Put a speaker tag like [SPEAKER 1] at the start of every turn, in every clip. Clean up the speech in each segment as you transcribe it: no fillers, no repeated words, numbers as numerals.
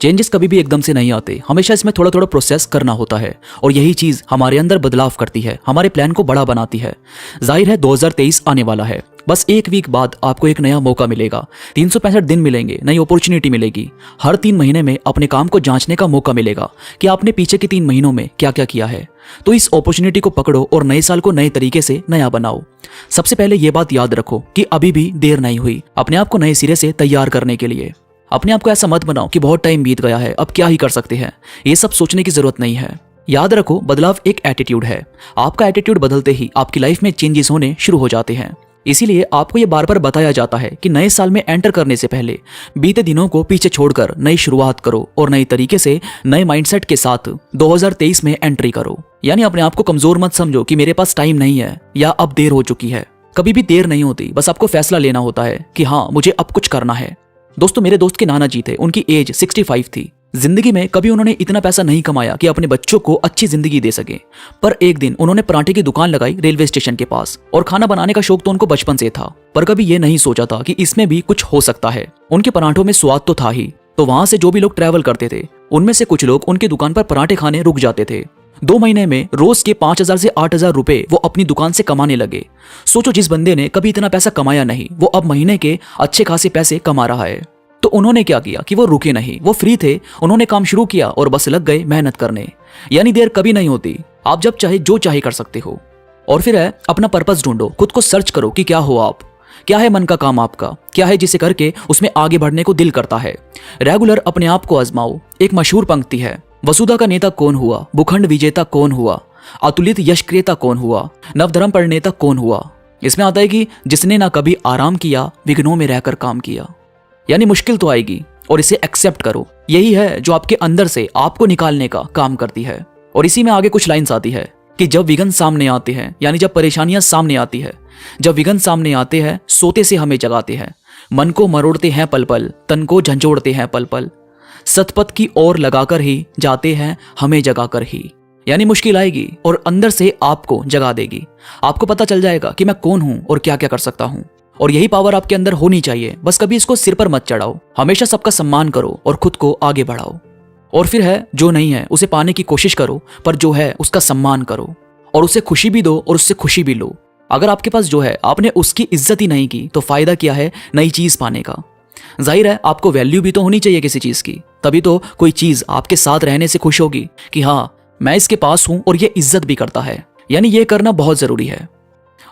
[SPEAKER 1] Changes कभी भी एकदम से नहीं आते, हमेशा इसमें थोड़ा थोड़ा प्रोसेस करना होता है और यही चीज हमारे अंदर बदलाव करती है, हमारे प्लान को बड़ा बनाती है। जाहिर है 2023 आने वाला है, बस एक वीक बाद आपको एक नया मौका मिलेगा, 365 दिन मिलेंगे, नई अपॉर्चुनिटी मिलेगी। हर 3 महीने में अपने काम को जांचने का मौका मिलेगा कि आपने पीछे के 3 महीनों में क्या क्या किया है। तो इस अपॉर्चुनिटी को पकड़ो और नए साल को नए तरीके से नया बनाओ। सबसे पहले ये बात याद रखो कि अभी भी देर नहीं हुई अपने आप को नए सिरे से तैयार करने के लिए। अपने आप को ऐसा मत बनाओ कि बहुत टाइम बीत गया है, अब क्या ही कर सकते हैं। ये सब सोचने की जरूरत नहीं है। याद रखो, बदलाव एक एटीट्यूड है। आपका एटीट्यूड बदलते ही आपकी लाइफ में चेंजेस होने शुरू हो जाते हैं। इसीलिए आपको ये बार बार बताया जाता है कि नए साल में एंटर करने से पहले बीते दिनों को पीछे छोड़कर नई शुरुआत करो और नई तरीके से नए माइंडसेट के साथ 2023 में एंट्री करो। यानी अपने आप को कमजोर मत समझो कि मेरे पास टाइम नहीं है या अब देर हो चुकी है। कभी भी देर नहीं होती, बस आपको फैसला लेना होता है कि हाँ, मुझे अब कुछ करना है। दोस्तों, मेरे दोस्त के नाना जी थे, उनकी एज 65 थी। जिंदगी में कभी उन्होंने इतना पैसा नहीं कमाया कि अपने बच्चों को अच्छी जिंदगी दे सके, पर एक दिन उन्होंने पराठे की दुकान लगाई रेलवे स्टेशन के पास। और खाना बनाने का शौक तो उनको बचपन से था, पर कभी ये नहीं सोचा था कि इसमें भी कुछ हो सकता है। उनके पराठों में स्वाद तो था ही, तो वहां से जो भी लोग ट्रैवल करते थे उनमें से कुछ लोग उनकी दुकान पर पराठे खाने रुक जाते थे। 2 महीने में रोज के 5,000 से 8,000 रुपए वो अपनी दुकान से कमाने लगे। सोचो, जिस बंदे ने कभी इतना पैसा कमाया नहीं, वो अब महीने के अच्छे खासे पैसे कमा रहा है। तो उन्होंने क्या किया कि वो रुके नहीं, वो फ्री थे, उन्होंने काम शुरू किया और बस लग गए मेहनत करने। यानी देर कभी नहीं होती, आप जब चाहे जो चाहे कर सकते हो। और फिर है, अपना पर्पस ढूंढो, खुद को सर्च करो कि क्या हो आप, क्या है मन का काम आपका, क्या है जिसे करके उसमें आगे बढ़ने को दिल करता है। रेगुलर अपने आप को आजमाओ। एक मशहूर पंक्ति है, वसुधा का नेता कौन हुआ, भूखंड विजेता कौन हुआ, अतुलित यश क्रेता कौन हुआ, नवधर्म प्रणेता कौन हुआ। इसमें आता है कि जिसने ना कभी आराम किया, विघ्नों में रहकर काम किया। यानी मुश्किल तो आएगी और इसे एक्सेप्ट करो। यही है जो आपके अंदर से आपको निकालने का काम करती है। और इसी में आगे कुछ लाइन्स आती है कि जब विघ्न सामने आते हैं, यानी जब परेशानियां सामने आती है, जब विघ्न सामने आते हैं, सोते से हमें जगाते हैं, मन को मरोड़ते हैं पल पल, तन को झंझोड़ते हैं पल पल, सतपथ की ओर लगाकर ही जाते हैं हमें जगाकर ही। यानी मुश्किल आएगी और अंदर से आपको जगा देगी। आपको पता चल जाएगा कि मैं कौन हूं और क्या क्या कर सकता हूं। और यही पावर आपके अंदर होनी चाहिए। बस कभी इसको सिर पर मत चढ़ाओ, हमेशा सबका सम्मान करो और खुद को आगे बढ़ाओ। और फिर है, जो नहीं है उसे पाने की कोशिश करो, पर जो है उसका सम्मान करो और उसे खुशी भी दो और उससे खुशी भी लो। अगर आपके पास जो है आपने उसकी इज्जत ही नहीं की, तो फायदा क्या है नई चीज पाने का। जाहिर है, आपको वैल्यू भी तो होनी चाहिए किसी चीज की, तभी तो कोई चीज आपके साथ रहने से खुश होगी कि हाँ, मैं इसके पास हूं और ये इज्जत भी करता है। यानी ये करना बहुत जरूरी है।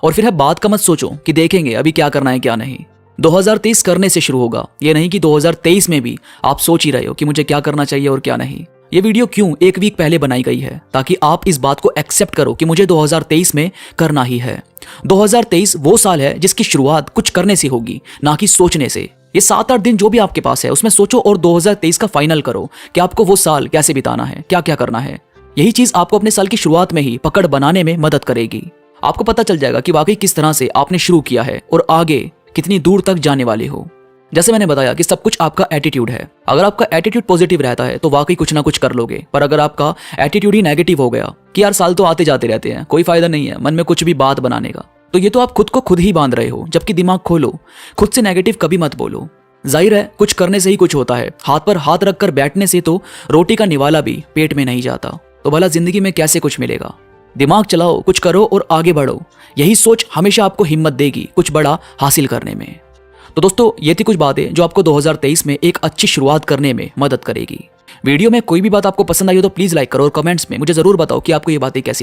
[SPEAKER 1] और फिर है, बात का मत सोचो कि देखेंगे अभी क्या करना है क्या नहीं। 2023 करने से शुरू होगा, ये नहीं कि 2023 में भी आप सोच ही रहे हो कि मुझे क्या करना चाहिए और क्या नहीं। ये वीडियो क्यों एक वीक पहले बनाई गई है, ताकि आप इस बात को एक्सेप्ट करो कि मुझे 2023 में करना ही है। 2023 वो साल है जिसकी शुरुआत कुछ करने से होगी, ना कि सोचने से। ये 7-8 दिन जो भी आपके पास है उसमें सोचो और 2023 का फाइनल करो कि आपको वो साल कैसे बिताना है, क्या क्या करना है। यही चीज आपको अपने साल की शुरुआत में ही पकड़ बनाने में मदद करेगी। आपको पता चल जाएगा कि वाकई किस तरह से आपने शुरू किया है और आगे कितनी दूर तक जाने वाले हो। जैसे मैंने बताया कि सब कुछ आपका एटीट्यूड है। अगर आपका एटीट्यूड पॉजिटिव रहता है तो वाकई कुछ ना कुछ कर लोगे, पर अगर आपका एटीट्यूड ही नेगेटिव हो गया कि यार साल तो आते जाते रहते हैं, कोई फायदा नहीं है मन में कुछ भी बात बनाने का, तो ये तो आप खुद को खुद ही बांध रहे हो। जबकि दिमाग खोलो, खुद से नेगेटिव कभी मत बोलो। जाहिर है, कुछ करने से ही कुछ होता है। हाथ पर हाथ रखकर बैठने से तो रोटी का निवाला भी पेट में नहीं जाता, तो भला जिंदगी में कैसे कुछ मिलेगा। दिमाग चलाओ, कुछ करो और आगे बढ़ो। यही सोच हमेशा आपको हिम्मत देगी कुछ बड़ा हासिल करने में। तो दोस्तों, ये थी कुछ बातें जो आपको 2023 में एक अच्छी शुरुआत करने में मदद करेगी। वीडियो में कोई भी बात आपको पसंद आई हो तो प्लीज लाइक करो और कमेंट्स में मुझे जरूर बताओ कि आपको ये बातें कैसी लगी।